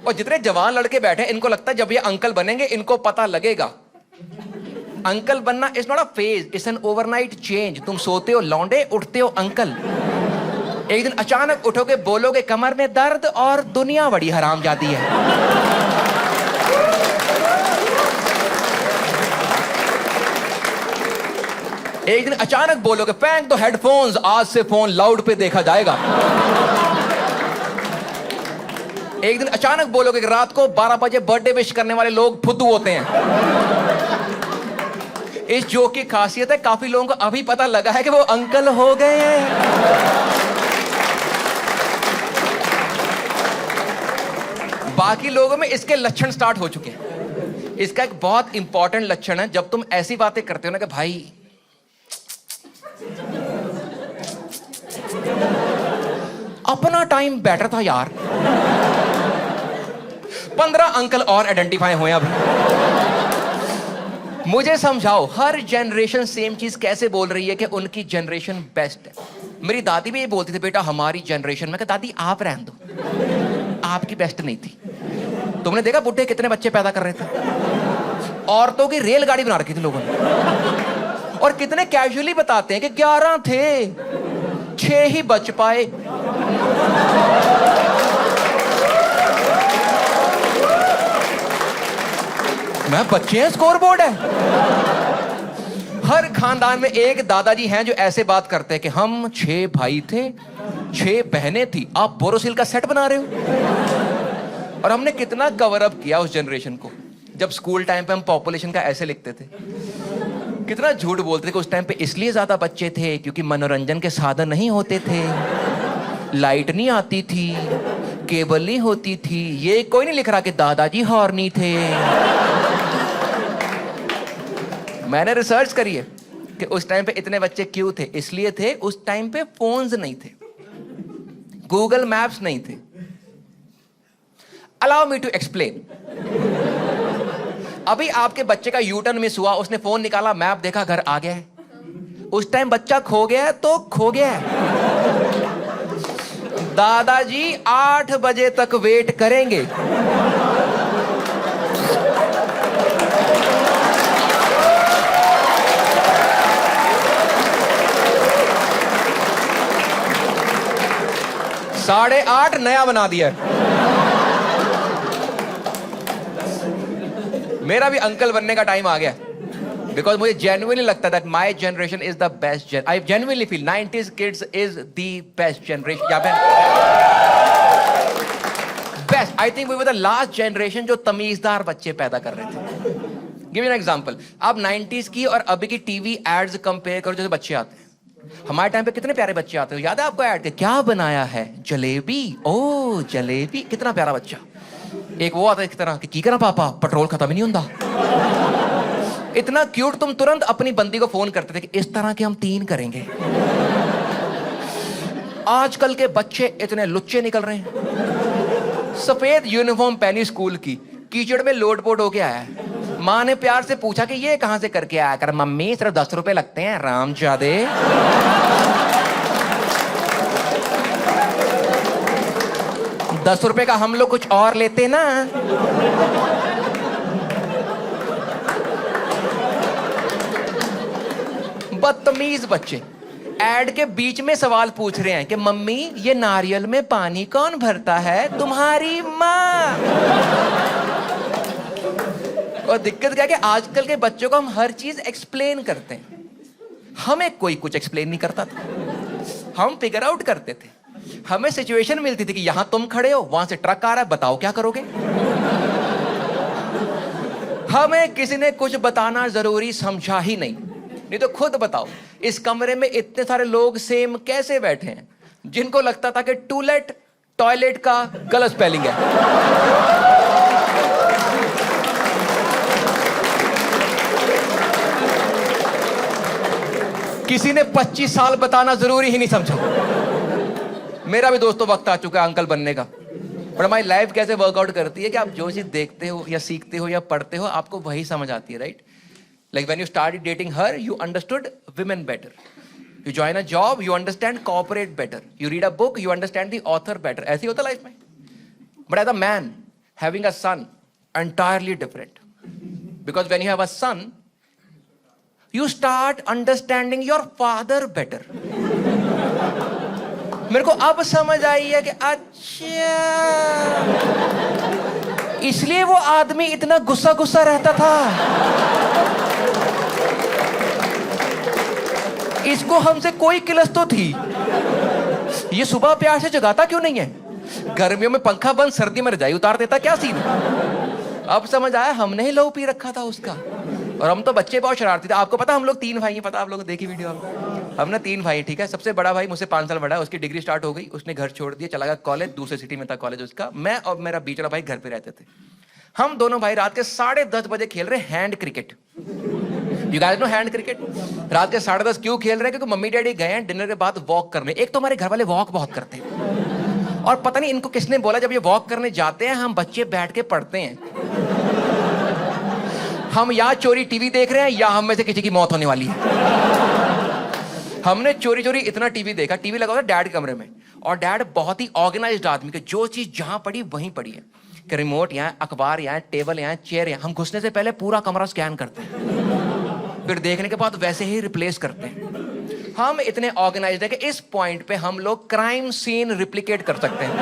और जितने जवान लड़के बैठे इनको लगता है जब ये अंकल बनेंगे इनको पता लगेगा। अंकल बनना is not a phase, it's an overnight change. तुम सोते हो लौंडे, उठते हो अंकल। एक दिन अचानक उठोगे, बोलोगे कमर में दर्द और दुनिया बड़ी हरामजादी है। एक दिन अचानक बोलोगे फेंक दो हेडफोन्स, आज से फोन लाउड पे देखा जाएगा। एक दिन अचानक बोलोगे कि रात को 12 बजे बर्थडे विश करने वाले लोग फुद्दू होते हैं। इस जोक की खासियत है काफी लोगों को अभी पता लगा है कि वो अंकल हो गए हैं। बाकी लोगों में इसके लक्षण स्टार्ट हो चुके हैं। इसका एक बहुत इंपॉर्टेंट लक्षण है, जब तुम ऐसी बातें करते हो ना कि भाई अपना टाइम बेटर था यार। 15 अंकल और आइडेंटिफाई हुए अब। मुझे समझाओ हर जनरेशन सेम चीज कैसे बोल रही है कि उनकी जनरेशन बेस्ट है। मेरी दादी भी ये बोलती थी बेटा हमारी जनरेशन में, दादी आप रहने दो, आपकी बेस्ट नहीं थी। तुमने देखा बुढ़े कितने बच्चे पैदा कर रहे थे, औरतों की रेलगाड़ी बना रखी थी लोगों ने। और कितने कैजुअली बताते हैं कि 11 थे, 6 ही बच पाए। मैं बच्चे हैं, स्कोर बोर्ड है। हर खानदान में एक दादाजी हैं जो ऐसे बात करते हैं कि हम 6 भाई थे, 6 बहनें थी, आप बोरोसिल का सेट बना रहे हो। और हमने कितना कवर अप किया उस जनरेशन को। जब स्कूल टाइम पे हम पॉपुलेशन का ऐसे लिखते थे, कितना झूठ बोलते थे कि उस टाइम पे इसलिए ज्यादा बच्चे थे क्योंकि मनोरंजन के साधन नहीं होते थे, लाइट नहीं आती थी, केबल नहीं होती थी। ये कोई नहीं लिख रहा कि दादाजी हॉर्नी थे। मैंने रिसर्च करी है कि उस टाइम पे इतने बच्चे क्यों थे। इसलिए थे उस टाइम पे फोन्स नहीं थे, गूगल मैप्स नहीं थे। Allow me to explain. अभी आपके बच्चे का यू टर्न मिस हुआ, उसने फोन निकाला, मैप देखा, घर आ गया है। उस टाइम बच्चा खो गया है तो खो गया है। दादाजी 8 बजे तक वेट करेंगे। साढ़े 8 नया बना दिया। मेरा भी अंकल बनने का टाइम आ गया, बिकॉज मुझे जेन्युइनली लगता है that my generation is the best. I genuinely feel 90s kids is the best generation. या best, I think we were the last generation जो तमीजदार बच्चे पैदा कर रहे थे। गिव यू एन एग्जांपल, आप 90s की और अभी की टीवी एड्स कंपेयर करो, जैसे बच्चे आते हैं। हमारे टाइम पे कितने प्यारे बच्चे आते हो, याद है आपको ऐड के क्या बनाया है, जलेबी, ओ जलेबी, कितना प्यारा बच्चा। एक वो आता है इस तरह की करा पापा, पेट्रोल खत्म ही नहीं होता। इतना क्यूट, तुम तुरंत अपनी बंदी को फोन करते थे कि इस तरह के हम 3 करेंगे। आजकल के बच्चे इतने लुच्चे निकल रहे हैं। सफेद यूनिफॉर्म पहनी स्कूल की, कीचड़ में लोटपोट होके आया है। माँ ने प्यार से पूछा कि ये कहां से करके आया कर, मम्मी सिर्फ 10 रुपए लगते हैं, रामजादे। 10 रुपए का हम लोग कुछ और लेते ना। बदतमीज बच्चे एड के बीच में सवाल पूछ रहे हैं कि मम्मी ये नारियल में पानी कौन भरता है, तुम्हारी माँ। और दिक्कत क्या है कि आजकल के बच्चों को हम हर चीज एक्सप्लेन करते हैं। हमें कोई कुछ एक्सप्लेन नहीं करता था, हम फिगर आउट करते थे। हमें सिचुएशन मिलती थी कि यहां तुम खड़े हो, वहां से ट्रक आ रहा है, बताओ क्या करोगे। हमें किसी ने कुछ बताना जरूरी समझा ही नहीं तो खुद बताओ, इस कमरे में इतने सारे लोग सेम कैसे बैठे हैं जिनको लगता था कि टूलेट टॉयलेट का गलत स्पेलिंग है। किसी ने 25 साल बताना जरूरी ही नहीं समझा। मेरा भी दोस्तों वक्त आ चुका है अंकल बनने का। पर हमारी लाइफ कैसे वर्कआउट करती है कि आप जो चीज देखते हो या सीखते हो या पढ़ते हो, आपको वही समझ आती है, right? Like when you started dating her, you understood women better. You join a job, you understand corporate better. You read a book, you understand the author better. ऐसे ही होता लाइफ में। But as a man, having a son entirely different, because when you have a son you start understanding your father better. मेरे को अब समझ आई है कि अच्छा इसलिए वो आदमी इतना गुस्सा गुस्सा रहता था, इसको हमसे कोई किलस तो थी, ये सुबह प्यार से जगाता क्यों नहीं है, गर्मियों में पंखा बंद सर्दी में रजाई उतार देता, क्या सीन। अब समझ आया हमने ही लहू पी रखा था उसका। और हम तो बच्चे बहुत शरारती थे। आपको पता हम लोग 3 भाई हैं, पता आप लोगों को देखी वीडियो हमने 3 भाई, ठीक है। सबसे बड़ा भाई मुझसे 5 साल बड़ा है, उसकी डिग्री स्टार्ट हो गई, उसने घर छोड़ दिया, चला गया कॉलेज, दूसरे सिटी में था कॉलेज उसका। मैं और मेरा बीच वाला भाई घर पे रहते थे। हम दोनों भाई रात के 10:30 बजे खेल रहे hand cricket. You guys know hand cricket? रात के 10:30 क्यों खेल रहे हैं? क्योंकि मम्मी डैडी गए हैं डिनर के बाद वॉक करने। एक तो हमारे घर वाले वॉक बहुत करते हैं, और पता नहीं इनको किसने बोला जब ये वॉक करने जाते हैं हम बच्चे बैठ के पढ़ते हैं। हम या चोरी टीवी देख रहे हैं या हम में से किसी की मौत होने वाली है। हमने चोरी चोरी इतना टीवी देखा, टीवी लगा हुआ था डैड के कमरे में, और डैड बहुत ही ऑर्गेनाइज्ड आदमी के, जो चीज जहां पड़ी वहीं पड़ी है, कि रिमोट यहाँ, अखबार यहाँ, टेबल यहाँ, चेयर यहाँ। हम घुसने से पहले पूरा कमरा स्कैन करते हैं, फिर देखने के बाद वैसे ही रिप्लेस करते हैं। हम इतने ऑर्गेनाइज्ड है कि इस पॉइंट पे हम लोग क्राइम सीन रिप्लिकेट कर सकते हैं।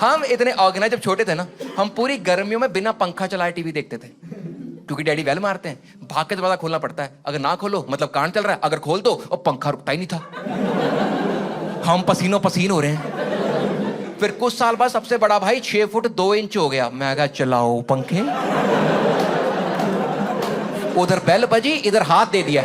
हम इतने ऑर्गेनाइज, जब छोटे थे ना, हम पूरी गर्मियों में बिना पंखा चलाए टीवी देखते थे, क्योंकि डैडी वेल मारते हैं, भाग के दरवाजा खोलना पड़ता है, अगर ना खोलो मतलब कांड चल रहा है, अगर खोल दो और पंखा रुकता ही नहीं था। हम पसीनों पसीन हो रहे हैं। फिर कुछ साल बाद सबसे बड़ा भाई 6 फुट 2 इंच हो गया। मैं कहा चलाओ पंखे, उधर बेल बजी, इधर हाथ दे दिया।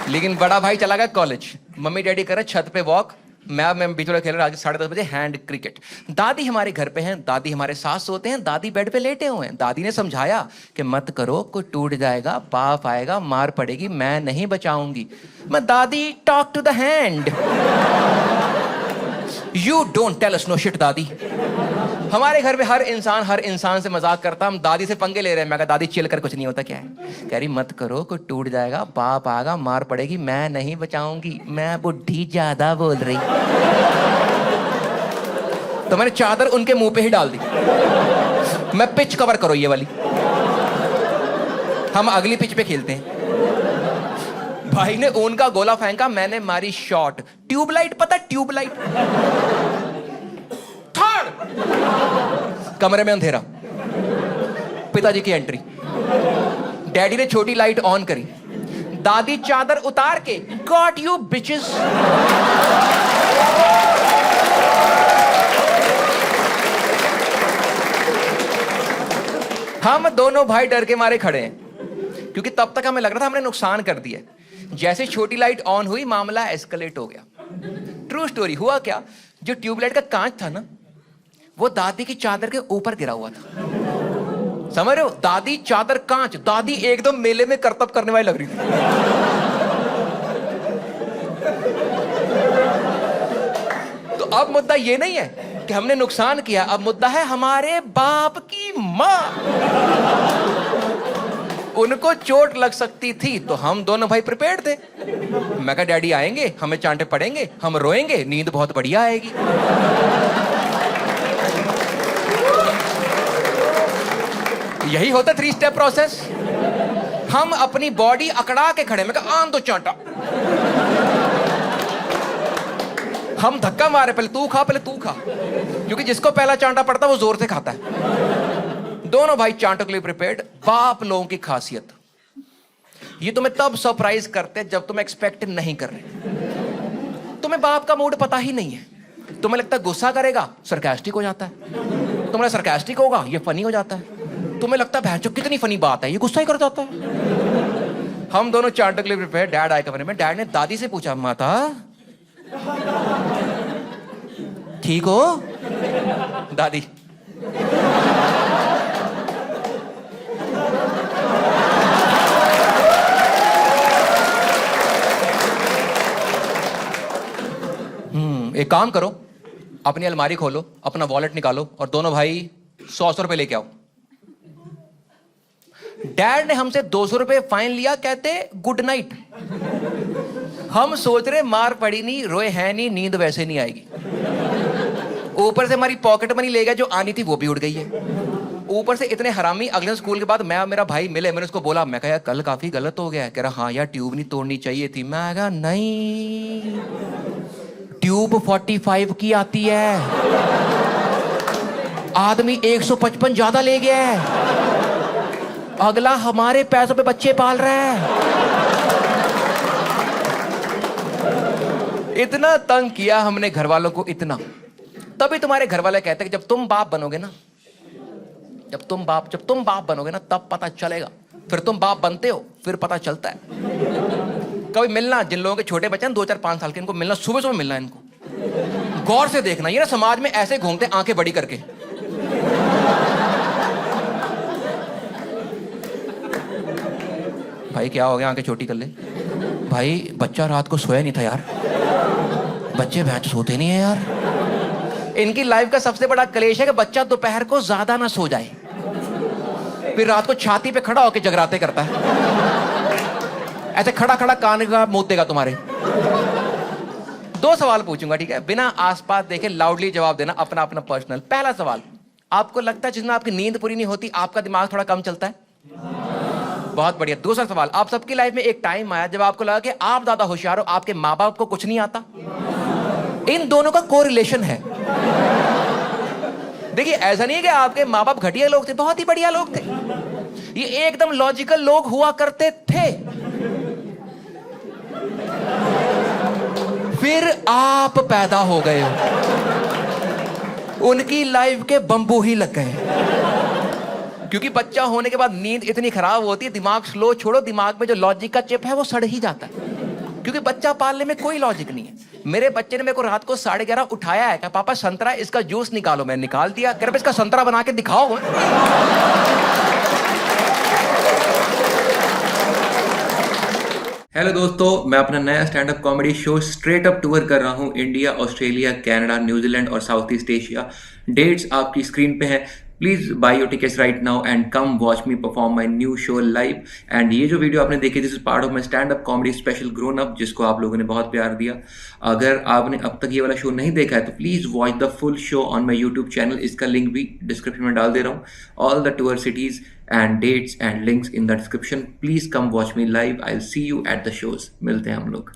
लेकिन बड़ा भाई चला गया कॉलेज, मम्मी डैडी करे छत पे वॉक, मैं बीच में खेल रहा, 10:30 बजे हैंड क्रिकेट। दादी हमारे घर पे हैं, दादी हमारे साथ सोते हैं, दादी बेड पे लेटे हुए हैं। दादी ने समझाया कि मत करो, कोई टूट जाएगा, बाप आएगा, मार पड़ेगी, मैं नहीं बचाऊंगी। मैं दादी talk to the hand, you don't tell us no shit दादी। हमारे घर में हर इंसान से मजाक करता, हम दादी से पंगे ले रहे हैं। मैं कहा दादी चिल कर, कुछ नहीं होता। क्या है? कह रही मत करो, कोई टूट जाएगा, बाप आएगा, मार पड़ेगी, मैं नहीं बचाऊंगी। मैं बुढ़ी ज्यादा बोल रही, तो मैंने चादर उनके मुंह पे ही डाल दी। मैं पिच कवर करो ये वाली, हम अगली पिच पे खेलते हैं। भाई ने ऊन का गोला फेंका, मैंने मारी शॉट। ट्यूबलाइट, पता ट्यूबलाइट, कमरे में अंधेरा, पिताजी की एंट्री, डैडी ने छोटी लाइट ऑन करी, दादी चादर उतार के गॉट यू बिचेस। हम दोनों भाई डर के मारे खड़े हैं, क्योंकि तब तक हमें लग रहा था हमने नुकसान कर दिया। जैसे छोटी लाइट ऑन हुई मामला एस्केलेट हो गया। True story. हुआ क्या, जो ट्यूबलाइट का कांच था ना, वो दादी की चादर के ऊपर गिरा हुआ था। समझ रहे हो? दादी चादर कांच, दादी एकदम मेले में करतब करने वाली लग रही थी। तो अब मुद्दा ये नहीं है कि हमने नुकसान किया, अब मुद्दा है हमारे बाप की मां, उनको चोट लग सकती थी। तो हम दोनों भाई प्रिपेयर्ड थे। मैं कहा डैडी आएंगे, हमें चांटे पड़ेंगे, हम रोएंगे, नींद बहुत बढ़िया आएगी। यही होता 3 स्टेप प्रोसेस। हम अपनी बॉडी अकड़ा के खड़े, मैं कहा आन दो चांटा। हम धक्का मारे, पहले तू खा, पहले तू खा, क्योंकि जिसको पहला चांटा पड़ता है वो जोर से खाता है। दोनों भाई चांटों के लिए प्रिपेयर्ड। बाप लोगों की खासियत, ये तुम्हें तब सरप्राइज करते हैं जब तुम एक्सपेक्ट नहीं कर रहे। तुम्हें बाप का मूड पता ही नहीं है। तुम्हें लगता है गुस्सा करेगा, सरकास्टिक हो जाता है। तुम्हें सरकास्टिक होगा, ये फनी हो जाता है। तुम्हें लगता है भैंचो कितनी फनी बात है, ये गुस्सा ही कर जाता है। हम दोनों चांटों के लिए प्रिपेयर्ड। डैड आए कमरे में, डैड ने दादी से पूछा, माता ठीक हो? दादी एक काम करो, अपनी अलमारी खोलो, अपना वॉलेट निकालो और दोनों भाई 100 रुपए लेके आओ। डैड ने हमसे 200 रुपए फाइन लिया, कहते गुड नाइट। हम सोच रहे मार पड़ी नहीं, रोए हैं नहीं, नींद वैसे नहीं आएगी। ऊपर से हमारी पॉकेट मनी ले गया, जो आनी थी वो भी उड़ गई है। ऊपर से इतने हरामी। अगले दिन स्कूल के बाद मैं और मेरा भाई मिले, मैंने उसको बोला, मैं कहा यार कल काफी गलत हो गया। कह रहा हाँ यार ट्यूब नहीं तोड़नी चाहिए थी। मैं कहा नहीं, ट्यूब 45 की आती है, आदमी 155 ज्यादा ले गया है, अगला हमारे पैसों पे बच्चे पाल रहा है। इतना तंग किया हमने घर वालों को, इतना। तभी तुम्हारे घर वाले कहते हैं कि जब तुम बाप बनोगे ना, जब तुम बाप बनोगे ना तब पता चलेगा। फिर तुम बाप बनते हो, फिर पता चलता है। कभी मिलना जिन लोगों के छोटे बच्चे हैं 2-4-5 साल के, इनको मिलना, सुबह सुबह मिलना इनको, गौर से देखना। ये ना समाज में ऐसे घूमते आंखें बड़ी करके। भाई क्या हो गया, आंखें छोटी कर ले। भाई बच्चा रात को सोया नहीं था यार, बच्चे भैंस सोते नहीं है यार। इनकी लाइफ का सबसे बड़ा क्लेश है कि बच्चा दोपहर को ज्यादा ना सो जाए, फिर रात को छाती पे खड़ा होकर जगराते करता है, ऐसे खड़ा खड़ा कान का मुंह देगा तुम्हारे। 2 सवाल पूछूंगा, ठीक है, बिना आसपास देखे लाउडली जवाब देना, अपना अपना पर्सनल। पहला सवाल, आपको लगता है जिस दिन आपकी नींद पूरी नहीं होती आपका दिमाग थोड़ा कम चलता है? बहुत बढ़िया। दूसरा सवाल, आप सबकी लाइफ में एक टाइम आया जब आपको लगा कि आप ज्यादा होशियार हो, आपके माँ बाप को कुछ नहीं आता? इन दोनों का कोरिलेशन है। देखिए ऐसा नहीं है कि आपके माँ बाप घटिया लोग थे, बहुत ही बढ़िया लोग थे, ये एकदम लॉजिकल लोग हुआ करते थे। फिर आप पैदा हो गए हो, उनकी लाइफ के बंबू ही लग गए, क्योंकि बच्चा होने के बाद नींद इतनी खराब होती है, दिमाग स्लो छोड़ो, दिमाग में जो लॉजिक का चिप है वो सड़ ही जाता है, क्योंकि बच्चा पालने में कोई लॉजिक नहीं है। मेरे बच्चे ने मेरे को रात को 11:30 उठाया है, क्या पापा संतरा इसका जूस निकालो, मैं निकाल दिया। कह रहा इसका संतरा बना के दिखाओ। हेलो दोस्तों, मैं अपना नया stand up comedy show straight up tour कर रहा हूँ इंडिया, ऑस्ट्रेलिया, कनाडा, न्यूजीलैंड और साउथ ईस्ट एशिया। डेट्स आपकी स्क्रीन पे हैं। Please by your tickets right now and come watch me perform my new show live. And ये जो video आपने देखी, this is part of my stand up comedy special grown up, जिसको आप लोगों ने बहुत प्यार दिया। अगर आपने अब तक ये वाला शो नहीं देखा है तो please watch the full show on my YouTube channel. इसका लिंक भी डिस्क्रिप्शन में डाल दे रहा हूँ। All the tour cities and dates and links in the description. Please come watch me live. I'll see you at the shows. मिलते हैं हम लोग।